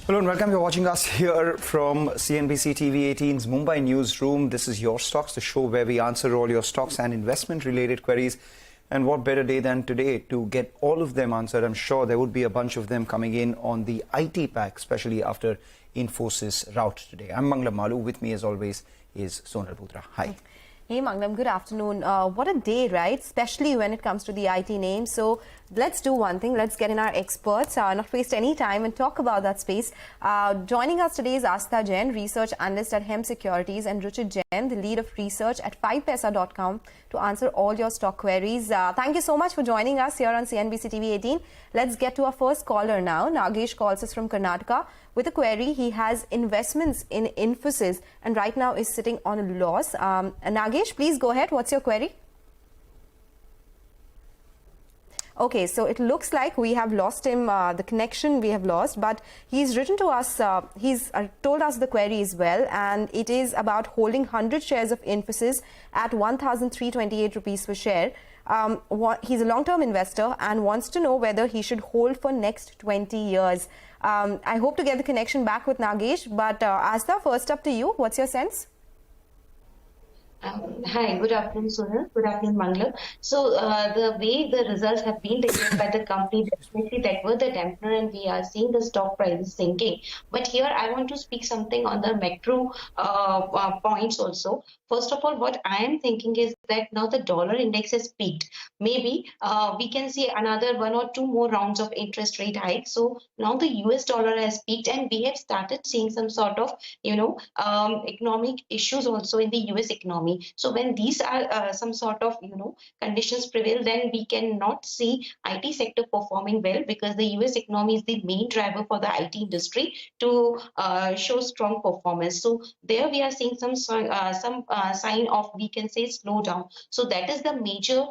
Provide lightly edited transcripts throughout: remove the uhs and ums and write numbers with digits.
Hello and welcome. You're watching us here from CNBC-TV18's Mumbai newsroom. This is Your Stocks, the show where we answer all your stocks and investment-related queries. And what better day than today to get all of them answered? I'm sure there would be a bunch of them coming in on the IT pack, especially after Infosys rout today. I'm Manglam Malu. With me, as always, is Sonal Putra. Hi. Hey Manglam, good afternoon. What a day, right? Especially when it comes to the IT names. So let's do one thing. Let's get in our experts, not waste any time and talk about that space. Joining us today is Astha Jain, research analyst at Hem Securities, and Ruchit Jain, the lead of research at 5paisa.com, to answer all your stock queries. Thank you so much for joining us here on CNBC TV18. Let's get to our first caller now. Nagesh calls us from Karnataka with a query. He has investments in Infosys and right now is sitting on a loss. Nagesh, please go ahead. What's your query? Okay, so it looks like we have lost him, the connection we have lost, but he's written to us, he's told us the query as well, and it is about holding 100 shares of Infosys at 1,328 rupees per share. He's a long-term investor and wants to know whether he should hold for next 20 years. I hope to get the connection back with Nagesh, but Astha, first up to you. What's your sense? Hi, good afternoon, Sunil. Good afternoon, Mangla. So, the way the results have been declared by the company, definitely that were the dampener, and we are seeing the stock prices sinking. But here, I want to speak something on the macro points also. First of all, what I am thinking is that now the dollar index has peaked. Maybe we can see another 1 or 2 more rounds of interest rate hikes. So now the US dollar has peaked, and we have started seeing some sort of, economic issues also in the US economy. So when these are some sort of, conditions prevail, then we cannot see IT sector performing well, because the US economy is the main driver for the IT industry to show strong performance. So there we are seeing some sign of, we can say, slowdown. So that is the major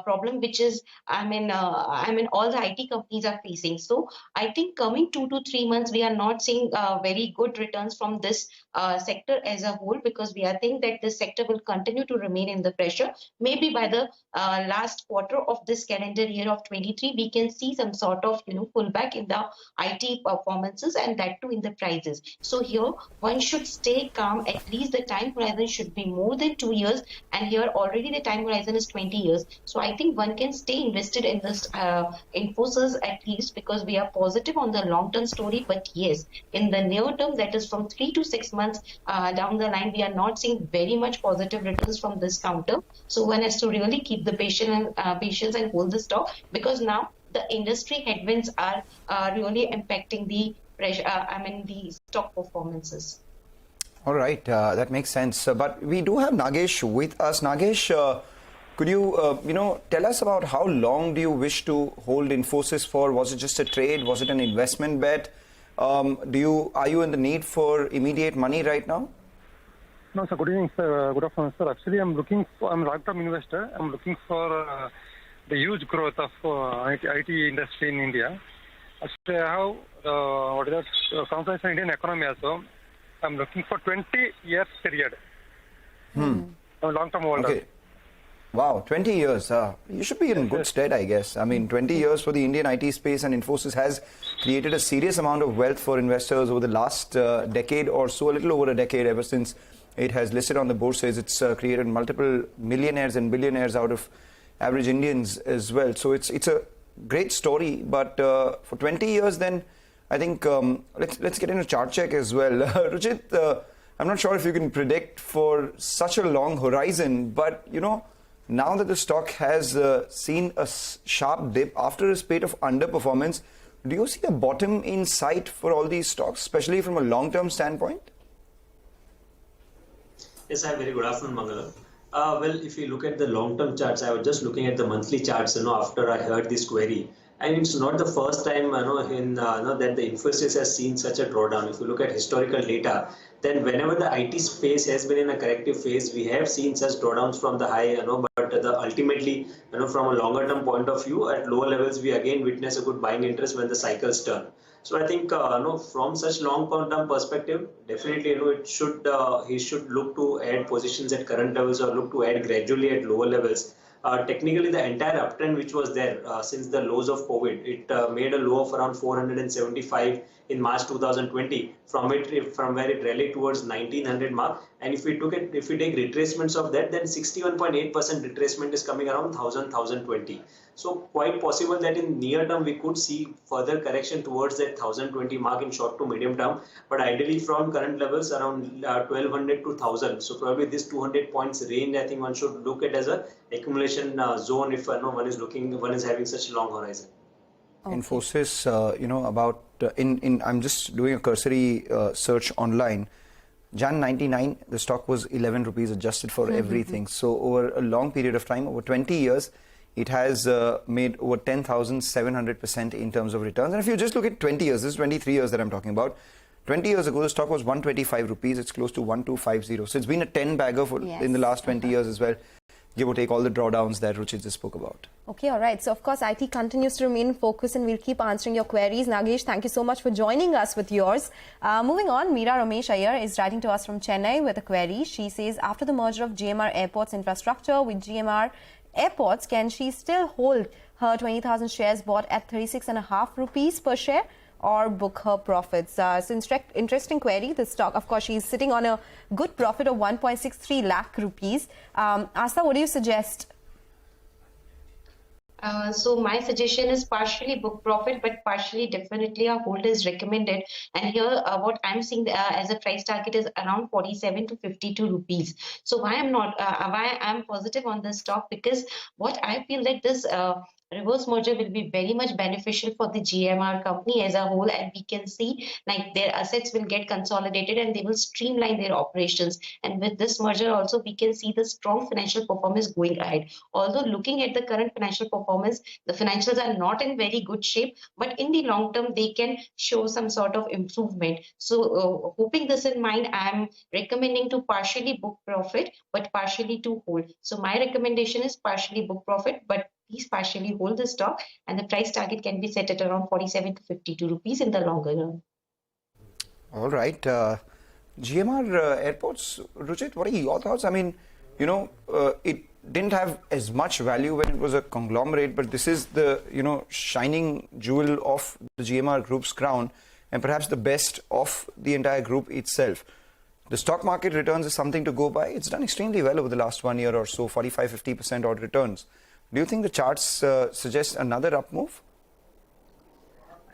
problem, which is, all the IT companies are facing. So I think coming 2 to 3 months, we are not seeing very good returns from this sector as a whole, because we are thinking that this sector will continue to remain in the pressure. Maybe by the last quarter of this calendar year of 23, we can see some sort of, pullback in the IT performances, and that too in the prices. So here one should stay calm. At least the time horizon should be more than 2 years, and here already the time horizon is 20 years. So I think one can stay invested in this Infosys at least, because we are positive on the long-term story. But yes, in the near term, that is from 3 to 6 months down the line, we are not seeing very much positive returns from this counter. So one has to really keep the patience and hold the stock, because now the industry headwinds are really impacting the pressure. The stock performances. All right, that makes sense. But we do have Nagesh with us. Nagesh, could you, tell us about how long do you wish to hold Infosys for? Was it just a trade? Was it an investment bet? Are you in the need for immediate money right now? No, sir. Good evening, sir. Good afternoon, sir. Actually, I'm a long-term investor. I'm looking for the huge growth of IT industry in India. Actually, I have confidence in Indian economy also. I'm looking for 20 years period. I'm a long-term holder. Okay. Wow, 20 years. You should be in good stead, I guess. 20 years for the Indian IT space, and Infosys has created a serious amount of wealth for investors over the last decade or so, a little over a decade, ever since it has listed on the bourses. It's created multiple millionaires and billionaires out of average Indians as well. So it's a great story. But for 20 years, then I think let's get into chart check as well. Ruchit, I'm not sure if you can predict for such a long horizon, but now that the stock has seen a sharp dip after a spate of underperformance, do you see a bottom in sight for all these stocks, especially from a long-term standpoint? Yes, hi, very good afternoon, Mangala. Well, if you look at the long-term charts, I was just looking at the monthly charts, after I heard this query. And it's not the first time, that the Infosys has seen such a drawdown. If you look at historical data, then whenever the IT space has been in a corrective phase, we have seen such drawdowns from the high, but ultimately, from a longer term point of view, at lower levels, we again witness a good buying interest when the cycles turn. So I think, from such long-term perspective, definitely, he should look to add positions at current levels or look to add gradually at lower levels. technically the entire uptrend which was there since the lows of COVID, it made a low of around 475 in March 2020. From where it rallied towards 1900 mark, and if we take retracements of that, then 61.8% retracement is coming around 1020. So quite possible that in near term we could see further correction towards that 1020 mark in short to medium term, but ideally from current levels around 1200 to 1000. So probably this 200 points range, I think one should look at as a accumulation zone if one is having such a long horizon. Okay. Infosys, about I'm just doing a cursory search online. Jan 99, the stock was 11 rupees adjusted for everything. So over a long period of time, over 20 years, it has made over 10,700% in terms of returns. And if you just look at 20 years, this is 23 years that I'm talking about. 20 years ago, the stock was 125 rupees. It's close to 1250. So it's been a 10 bagger in the last 20 years as well, give or take all the drawdowns that Ruchit just spoke about. Okay, all right. So, of course, IT continues to remain in focus and we'll keep answering your queries. Nagesh, thank you so much for joining us with yours. Moving on, Meera Ramesh Iyer is writing to us from Chennai with a query. She says, after the merger of GMR Airports infrastructure with GMR Airports, can she still hold her 20,000 shares bought at 36.5 rupees per share or book her profits? So interesting query. The stock, of course, she's sitting on a good profit of 1.63 lakh rupees. Astha, what do you suggest? So my suggestion is partially book profit, but partially definitely a hold is recommended. And here what I'm seeing as a price target is around 47 to 52 rupees. So why I'm positive on this stock, because what I feel that this reverse merger will be very much beneficial for the GMR company as a whole, and we can see like their assets will get consolidated and they will streamline their operations. And with this merger also we can see the strong financial performance going ahead. Although looking at the current financial performance, the financials are not in very good shape, but in the long term they can show some sort of improvement. So hoping this in mind, I am recommending to partially book profit but partially to hold. So my recommendation is partially book profit, but please partially hold the stock, and the price target can be set at around 47 to 52 rupees in the longer run. All right. GMR Airports, Ruchit, what are your thoughts? I mean, it didn't have as much value when it was a conglomerate, but this is the, shining jewel of the GMR group's crown and perhaps the best of the entire group itself. The stock market returns is something to go by. It's done extremely well over the last 1 year or so, 45-50% odd returns. Do you think the charts suggest another up move?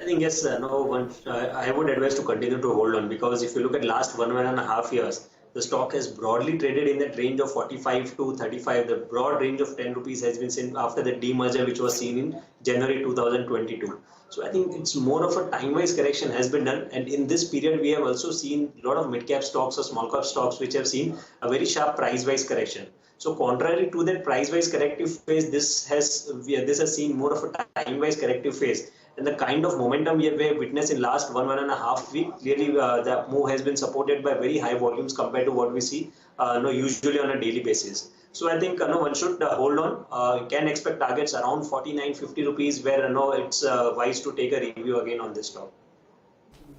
I think yes, I would advise to continue to hold on, because if you look at last 1.5 years, the stock has broadly traded in that range of 45 to 35. The broad range of 10 rupees has been seen after the demerger which was seen in January 2022. So I think it's more of a time-wise correction has been done, and in this period we have also seen a lot of mid-cap stocks or small-cap stocks which have seen a very sharp price-wise correction. So contrary to that price-wise corrective phase, this has seen more of a time-wise corrective phase. And the kind of momentum we have witnessed in last 1.5 week, clearly the move has been supported by very high volumes compared to what we see usually on a daily basis. So I think one should hold on. Can expect targets around 49-50 rupees, where it's wise to take a review again on this stock.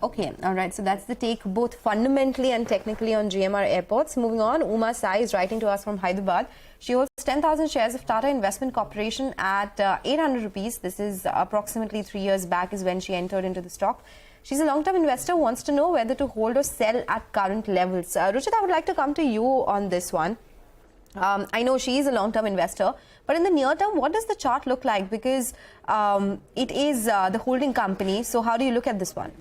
Okay, all right. So that's the take both fundamentally and technically on GMR Airports. Moving on, Uma Sai is writing to us from Hyderabad. She holds 10,000 shares of Tata Investment Corporation at 800 rupees. This is approximately 3 years back is when she entered into the stock. She's a long-term investor, wants to know whether to hold or sell at current levels. Ruchit, I would like to come to you on this one. I know she is a long-term investor, but in the near term, what does the chart look like? Because it is the holding company. So how do you look at this one?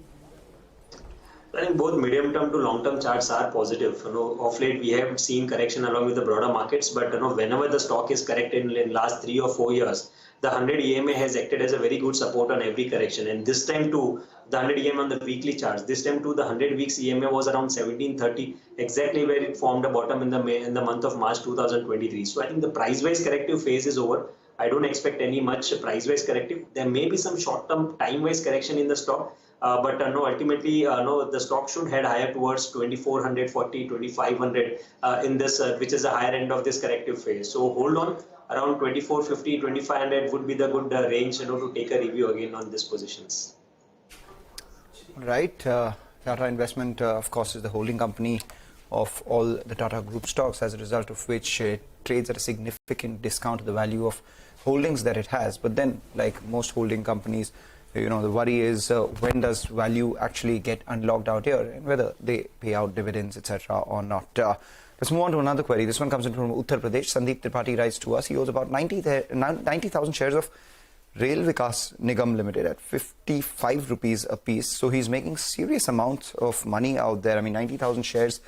I think both medium-term to long-term charts are positive. Of late we have seen correction along with the broader markets, but whenever the stock is corrected in last 3 or 4 years, the 100 EMA has acted as a very good support on every correction. And this time too, the 100 EMA on the weekly charts, this time too, the 100 weeks EMA was around 1730, exactly where it formed a bottom in the month of March 2023. So I think the price-wise corrective phase is over. I don't expect any much price-wise corrective. There may be some short-term time-wise correction in the stock. But ultimately, the stock should head higher towards 2440, 2500 in this, which is the higher end of this corrective phase. So hold on, around 2450, 2500 would be the good range, to take a review again on these positions. Right. Tata Investment, of course, is the holding company of all the Tata Group stocks, as a result of which it trades at a significant discount to the value of holdings that it has. But then, like most holding companies, the worry is when does value actually get unlocked out here, and whether they pay out dividends, etc. or not. Let's move on to another query. This one comes in from Uttar Pradesh. Sandeep Tripathi writes to us. He owns about 90,000 shares of Rail Vikas Nigam Limited at 55 rupees a piece. So he's making serious amounts of money out there. I mean, 90,000 shares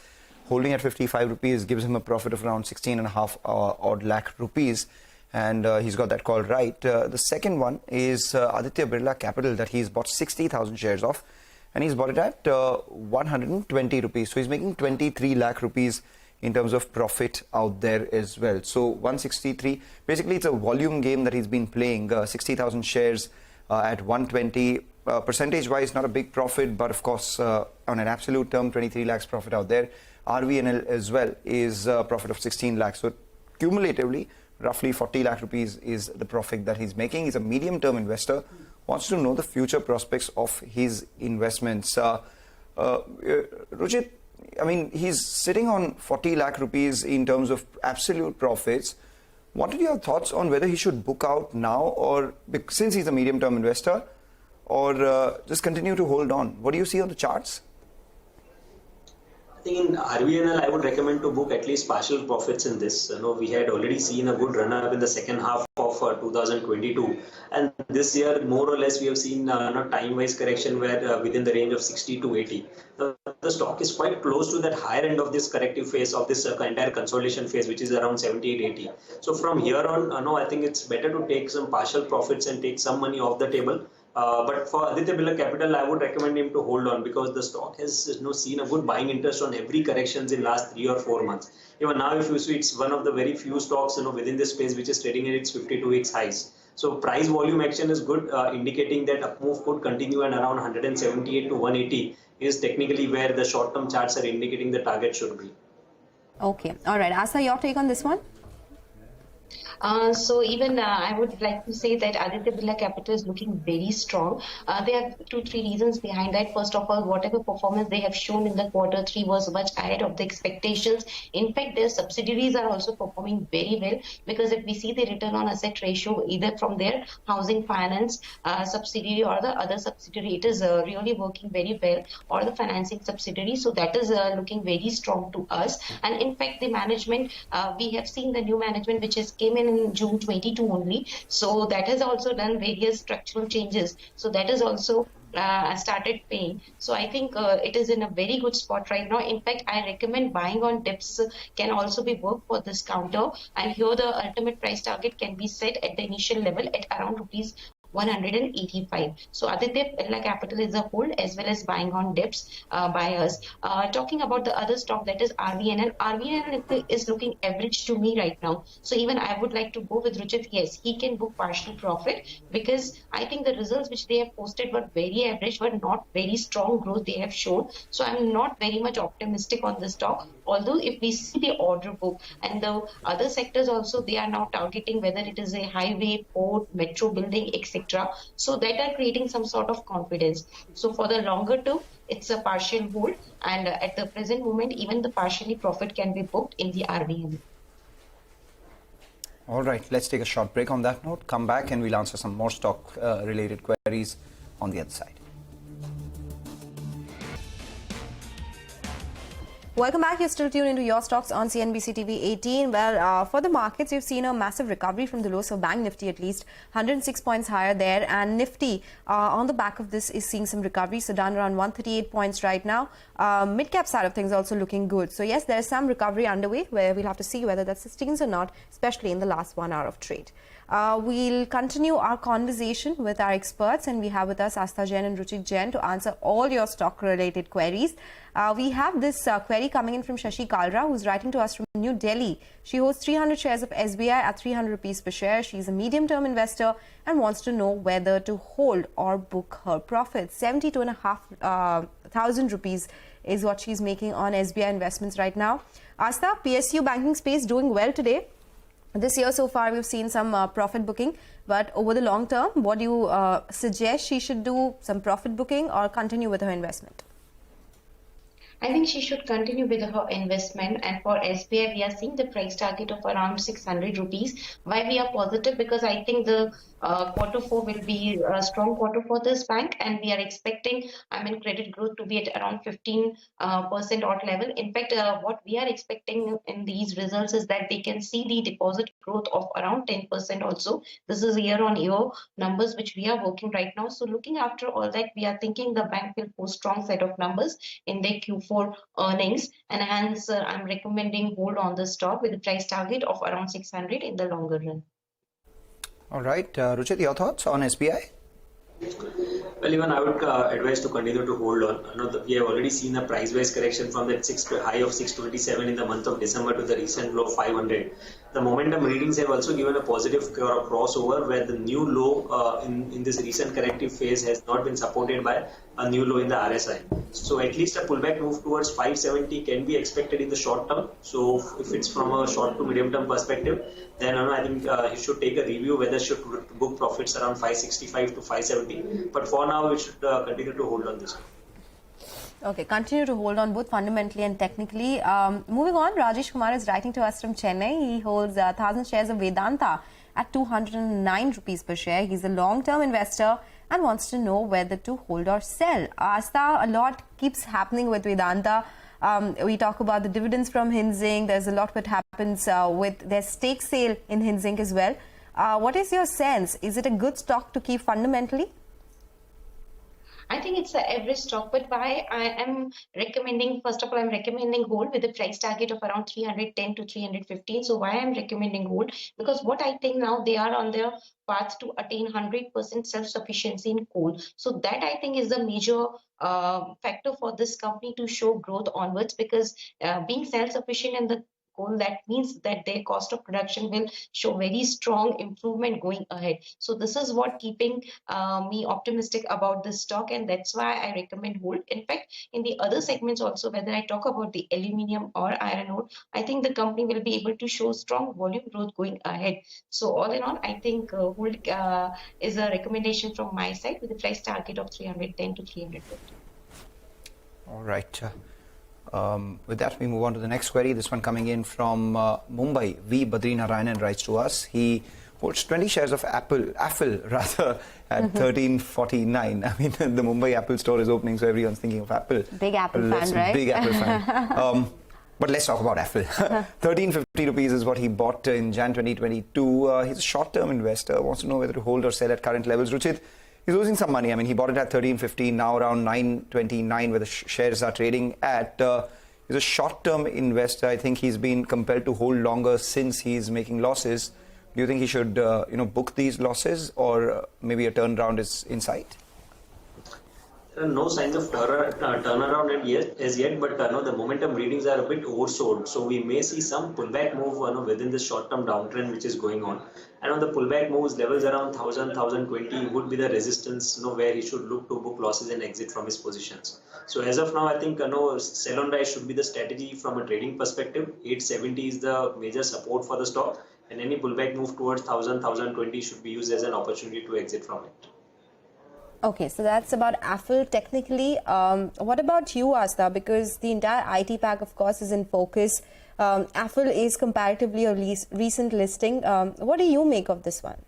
holding at 55 rupees gives him a profit of around 16.5 odd lakh rupees. And he's got that call right. The second one is Aditya Birla Capital that he's bought 60,000 shares of. And he's bought it at 120 rupees. So he's making 23 lakh rupees in terms of profit out there as well. So 163, basically it's a volume game that he's been playing. 60,000 shares at 120. Percentage-wise, not a big profit, but of course, on an absolute term, 23 lakhs profit out there. RVNL as well is a profit of 16 lakhs. So cumulatively, roughly 40 lakh rupees is the profit that he's making. He's a medium-term investor, wants to know the future prospects of his investments. Ruchit, I mean, he's sitting on 40 lakh rupees in terms of absolute profits. What are your thoughts on whether he should book out now, or since he's a medium-term investor, or just continue to hold on? What do you see on the charts? I think in RVNL, I would recommend to book at least partial profits in this. We had already seen a good run-up in the second half of 2022, and this year, more or less, we have seen time-wise correction where within the range of 60 to 80. The stock is quite close to that higher end of this corrective phase of this entire consolidation phase, which is around 78-80. So from here on, I think it's better to take some partial profits and take some money off the table. But for Aditya Birla Capital, I would recommend him to hold on, because the stock has seen a good buying interest on every corrections in last 3 or 4 months. Even now, if you see, it's one of the very few stocks within this space which is trading at its 52 weeks highs. So price volume action is good, indicating that up move could continue, and around 178 to 180 is technically where the short-term charts are indicating the target should be. Okay, all right. Astha, your take on this one? So even I would like to say that Aditya Birla Capital is looking very strong. There are 2-3 reasons behind that. First of all, whatever performance they have shown in the Q3 was much ahead of the expectations. In fact, their subsidiaries are also performing very well, because if we see the return on asset ratio either from their housing finance subsidiary or the other subsidiary, it is really working very well, or the financing subsidiary. So that is looking very strong to us. And in fact, the management, we have seen the new management which has came in June 22 only. So that has also done various structural changes. So that is also started paying. So I think it is in a very good spot right now. In fact, I recommend buying on dips can also be worked for this counter. And here the ultimate price target can be set at the initial level at around rupees 185. So Aditya Birla Capital is a hold, as well as buying on dips by us. Talking about the other stock, that is RVNL. RVNL is looking average to me right now. So even I would like to go with Ruchit. Yes, he can book partial profit, because I think the results which they have posted were very average, were not very strong growth they have shown. So I'm not very much optimistic on this stock. Although if we see the order book and the other sectors also, they are now targeting whether it is a highway, port, metro building, etc. So that are creating some sort of confidence. So for the longer term, it's a partial hold, and at the present moment, even the partially profit can be booked in the RVNL. All right, let's take a short break on that note. Come back and we'll answer some more stock related queries on the other side. Welcome back. You're still tuned into Your Stocks on CNBC-TV18. Well, for the markets, you've seen a massive recovery from the lows of Bank Nifty, at least 106 points higher there. And Nifty, on the back of this, is seeing some recovery. So down around 138 points right now. Mid-cap side of things also looking good. So yes, there's some recovery underway, where we'll have to see whether that sustains or not, especially in the last 1 hour of trade. We'll continue our conversation with our experts, and we have with us Astha Jain and Ruchit Jain to answer all your stock-related queries. We have this query coming in from Shashi Kalra, who's writing to us from New Delhi. She holds 300 shares of SBI at 300 rupees per share. She's a medium-term investor and wants to know whether to hold or book her profits. 72,500 rupees is what she's making on SBI investments right now. Astha, PSU banking space doing well today. This year so far, we've seen some profit booking, but over the long term, what do you suggest she should do? Some profit booking or continue with her investment? I think she should continue with her investment. And for SBI, we are seeing the price target of around 600 rupees. Why we are positive? Because I think the quarter four will be a strong quarter for this bank, and we are expecting, credit growth to be at around 15% odd level. In fact, what we are expecting in these results is that they can see the deposit growth of around 10% also. This is year-on-year numbers which we are working right now. So looking after all that, we are thinking the bank will post strong set of numbers in their Q4 earnings, and hence I'm recommending hold on the stock with a price target of around 600 in the longer run. All right, Ruchit, your thoughts on SBI? Well, even I would advise to continue to hold on. We have already seen a price-wise correction from that high of 627 in the month of December to the recent low of 500. The momentum readings have also given a positive crossover where the new low in this recent corrective phase has not been supported by a new low in the RSI. So at least a pullback move towards 570 can be expected in the short term. So if it's from a short to medium term perspective, then I think you should take a review whether should book profits around 565 to 570. But for now, we should continue to hold on this one. Okay, continue to hold on both fundamentally and technically. Moving on, Rajesh Kumar is writing to us from Chennai. He holds 1,000 shares of Vedanta at 209 rupees per share. He's a long-term investor and wants to know whether to hold or sell. Astha, a lot keeps happening with Vedanta. We talk about the dividends from Hinzing. There's a lot that happens with their stake sale in Hinzing as well. What is your sense? Is it a good stock to keep fundamentally? I think it's an average stock, but why I am recommending, first of all, I'm recommending hold with a price target of around 310 to 315. So why I'm recommending hold? Because what I think now they are on their path to attain 100% self-sufficiency in coal. So that I think is the major factor for this company to show growth onwards, because being self-sufficient in the coal, that means that their cost of production will show very strong improvement going ahead. So this is what keeping me optimistic about this stock, and that's why I recommend hold. In fact, in the other segments also, whether I talk about the aluminium or iron ore, I think the company will be able to show strong volume growth going ahead. So all in all, I think hold is a recommendation from my side with a price target of 310 to 350. All right. With that, we move on to the next query. This one coming in from Mumbai. V. Badrinarayanan writes to us. He holds 20 shares of Apple at 1349. I mean, the Mumbai Apple store is opening, so everyone's thinking of Apple. Big Apple fan, right? Big Apple fan. But let's talk about Apple. 1350 rupees is what he bought in Jan 2022. He's a short-term investor, wants to know whether to hold or sell at current levels. Ruchit, he's losing some money. I mean, he bought it at 13.15, now around 9.29 where the shares are trading at. He's a short-term investor. I think he's been compelled to hold longer since he's making losses. Do you think he should, book these losses, or maybe a turnaround is in sight? There are no signs of turnaround as yet, but the momentum readings are a bit oversold. So we may see some pullback move within the short-term downtrend which is going on. And on the pullback moves, levels around 1,000, 1,020 would be the resistance, where he should look to book losses and exit from his positions. So as of now, I think sell on rise should be the strategy from a trading perspective. 870 is the major support for the stock, and any pullback move towards 1,000, 1,020 should be used as an opportunity to exit from it. Okay, so that's about Apple technically. What about you, Astha? Because the entire IT pack, of course, is in focus. Apple is comparatively a recent listing. What do you make of this one?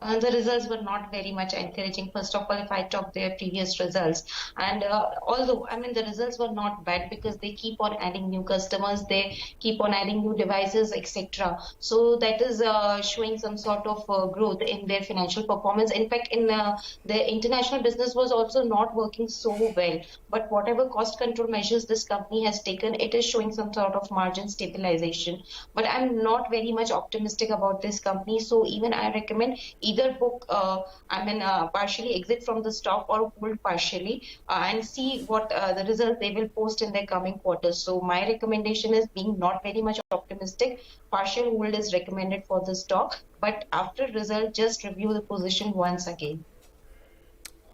The results were not very much encouraging. First of all, if I talk their previous results, and although the results were not bad because they keep on adding new customers, they keep on adding new devices, etc. So that is showing some sort of growth in their financial performance. In fact, in their international business was also not working so well. But whatever cost control measures this company has taken, it is showing some sort of margin stabilization. But I'm not very much optimistic about this company. So even I recommend either book, partially exit from the stock or hold partially and see what the results they will post in their coming quarters. So my recommendation is being not very much optimistic. Partial hold is recommended for the stock, but after result, just review the position once again.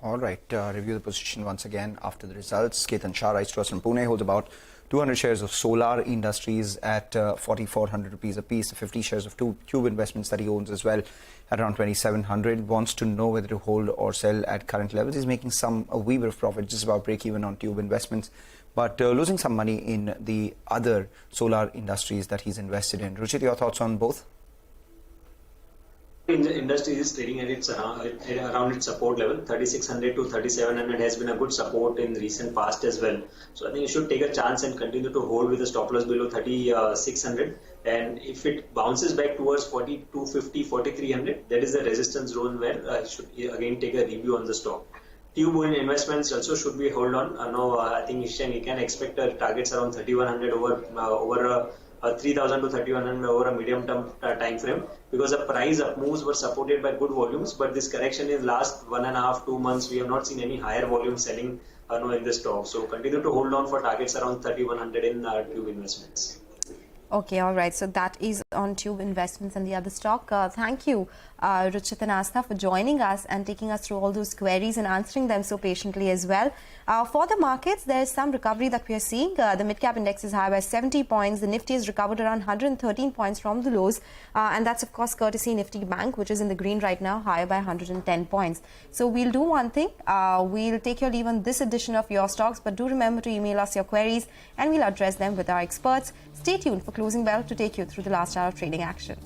All right, review the position once again after the results. Ketan Shah writes to us from Pune, holds about 200 shares of Solar Industries at 4,400 rupees a piece, 50 shares of Tube Investments that he owns as well at around 2,700. Wants to know whether to hold or sell at current levels. He's making a wee bit of profit, just about break even on Tube Investments. but losing some money in the other solar industries that he's invested in. Ruchit, your thoughts on both? In the industry is trading at its around its support level. 3600 to 3700 has been a good support in recent past as well. So I think you should take a chance and continue to hold with the stop loss below 3600. And if it bounces back towards 4250, 4300, that is the resistance zone where you should again take a review on the stock. Tube investments also should be hold on. I think we can expect targets around 3100 over 3,000 to 3,100 over a medium-term time frame, because the price up moves were supported by good volumes, but this correction in last 1.5 2 months we have not seen any higher volume selling in the stock. So continue to hold on for targets around 3,100 in tube investments. Okay, all right. So that is on Tube Investments and the other stock. Thank you, Ruchit and Astha, for joining us and taking us through all those queries and answering them so patiently as well. For the markets, there is some recovery that we are seeing. The mid-cap index is higher by 70 points. The Nifty has recovered around 113 points from the lows. And that's, of course, courtesy Nifty Bank, which is in the green right now, higher by 110 points. So we'll do one thing. We'll take your leave on this edition of Your Stocks, but do remember to email us your queries and we'll address them with our experts. Stay tuned for Closing Bell to take you through the last hour of trading action.